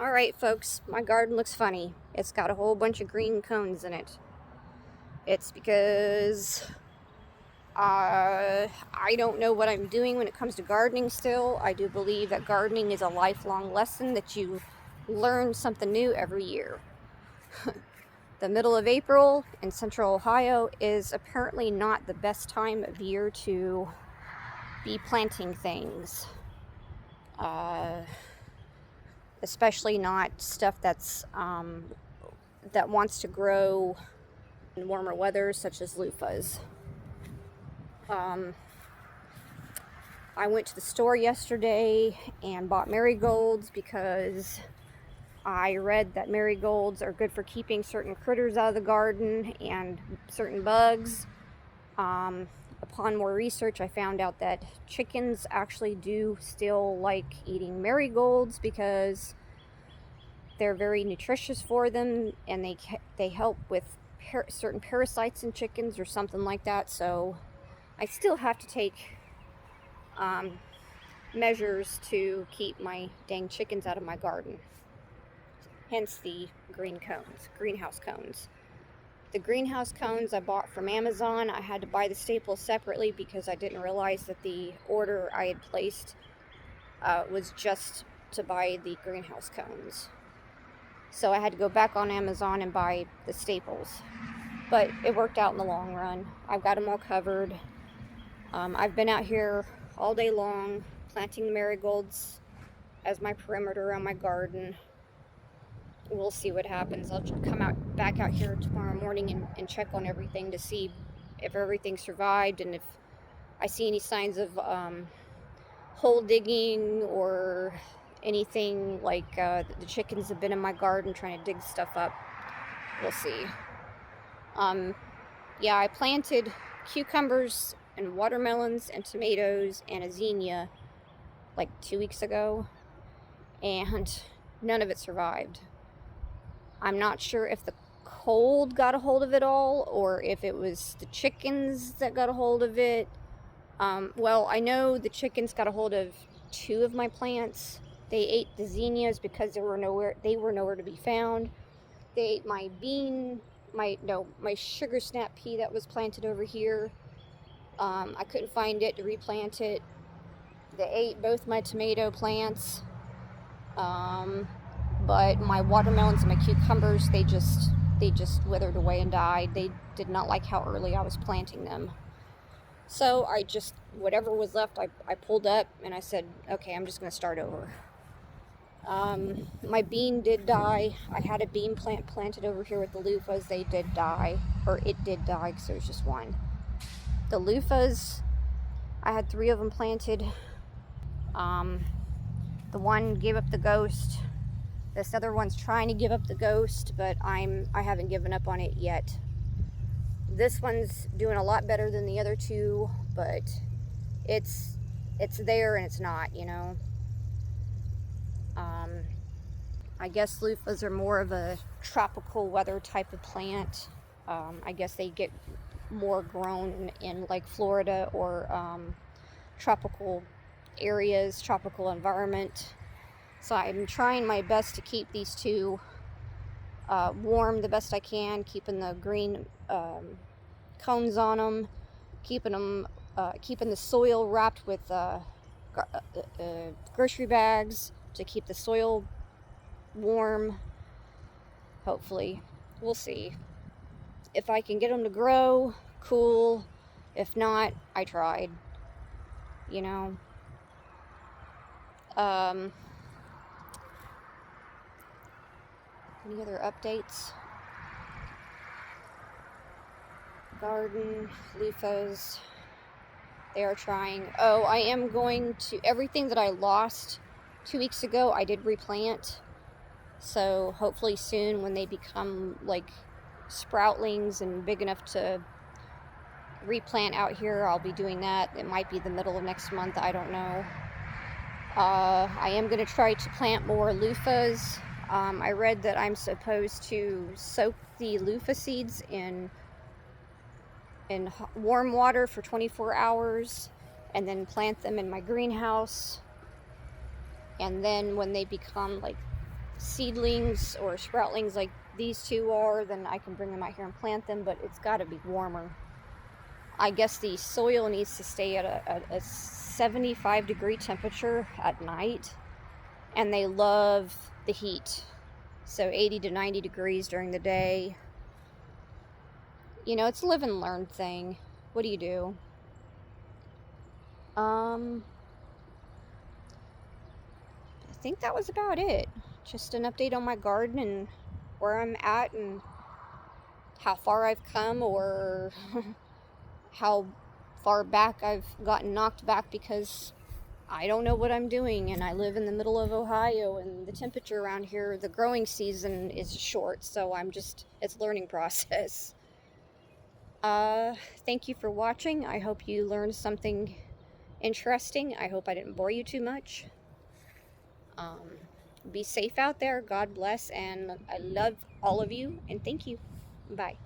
Alright folks, my garden looks funny. It's got a whole bunch of green cones in it. It's because I don't know what I'm doing when it comes to gardening still. I do believe that gardening is a lifelong lesson, that you learn something new every year. The middle of April in central Ohio is apparently not the best time of year to be planting things. Especially not stuff that wants to grow in warmer weather, such as loofahs. I went to the store yesterday and bought marigolds because I read that marigolds are good for keeping certain critters out of the garden and certain bugs. Upon more research, I found out that chickens actually do still like eating marigolds because they're very nutritious for them, and they help with certain parasites in chickens or something like that. So I still have to take measures to keep my dang chickens out of my garden. Hence the greenhouse cones. The greenhouse cones I bought from Amazon. I had to buy the staples separately because I didn't realize that the order I had placed was just to buy the greenhouse cones. So I had to go back on Amazon and buy the staples. But it worked out in the long run. I've got them all covered. I've been out here all day long planting the marigolds as my perimeter around my garden. We'll see what happens. I'll come back out here tomorrow morning and check on everything to see if everything survived and if I see any signs of hole digging or anything like the chickens have been in my garden trying to dig stuff up. We'll see. Yeah, I planted cucumbers and watermelons and tomatoes and a zinnia like 2 weeks ago, and none of it survived. I'm not sure if the cold got a hold of it all or if it was the chickens that got a hold of it. Well, I know the chickens got a hold of 2 of my plants. They ate the zinnias because they were nowhere to be found. They ate my my sugar snap pea that was planted over here. I couldn't find it to replant it. They ate both my tomato plants. But my watermelons and my cucumbers, they just withered away and died. They did not like how early I was planting them. So whatever was left, I pulled up and I said, okay, I'm just going to start over. My bean did die. I had a bean plant planted over here with the loofahs. They did die, or it did die because there was just one. The loofahs, I had 3 of them planted. The one gave up the ghost. This other one's trying to give up the ghost, but I haven't given up on it yet. This one's doing a lot better than the other 2, but it's there and it's not, you know. I guess loofahs are more of a tropical weather type of plant. I guess they get more grown in like Florida or tropical areas, tropical environment. So I'm trying my best to keep these 2 warm the best I can, keeping the green cones on them, keeping the soil wrapped with grocery bags to keep the soil warm. Hopefully, we'll see. If I can get them to grow, cool. If not, I tried. You know. Any other updates? Garden, loofahs. They are trying. Oh, I am going to... Everything that I lost 2 weeks ago, I did replant. So hopefully soon when they become like sproutlings and big enough to replant out here, I'll be doing that. It might be the middle of next month. I don't know. I am going to try to plant more loofahs. I read that I'm supposed to soak the loofah seeds in warm water for 24 hours and then plant them in my greenhouse. And then when they become like seedlings or sproutlings like these two are, then I can bring them out here and plant them, but it's got to be warmer. I guess the soil needs to stay at a 75-degree temperature at night, and they love the heat. So 80 to 90 degrees during the day. You know, it's a live and learn thing. What do you do? I think that was about it. Just an update on my garden and where I'm at and how far I've come, or how far back I've gotten knocked back because I don't know what I'm doing, and I live in the middle of Ohio, and the temperature around here, the growing season is short, so it's a learning process. Thank you for watching. I hope you learned something interesting. I hope I didn't bore you too much. Be safe out there. God bless, and I love all of you, and thank you. Bye.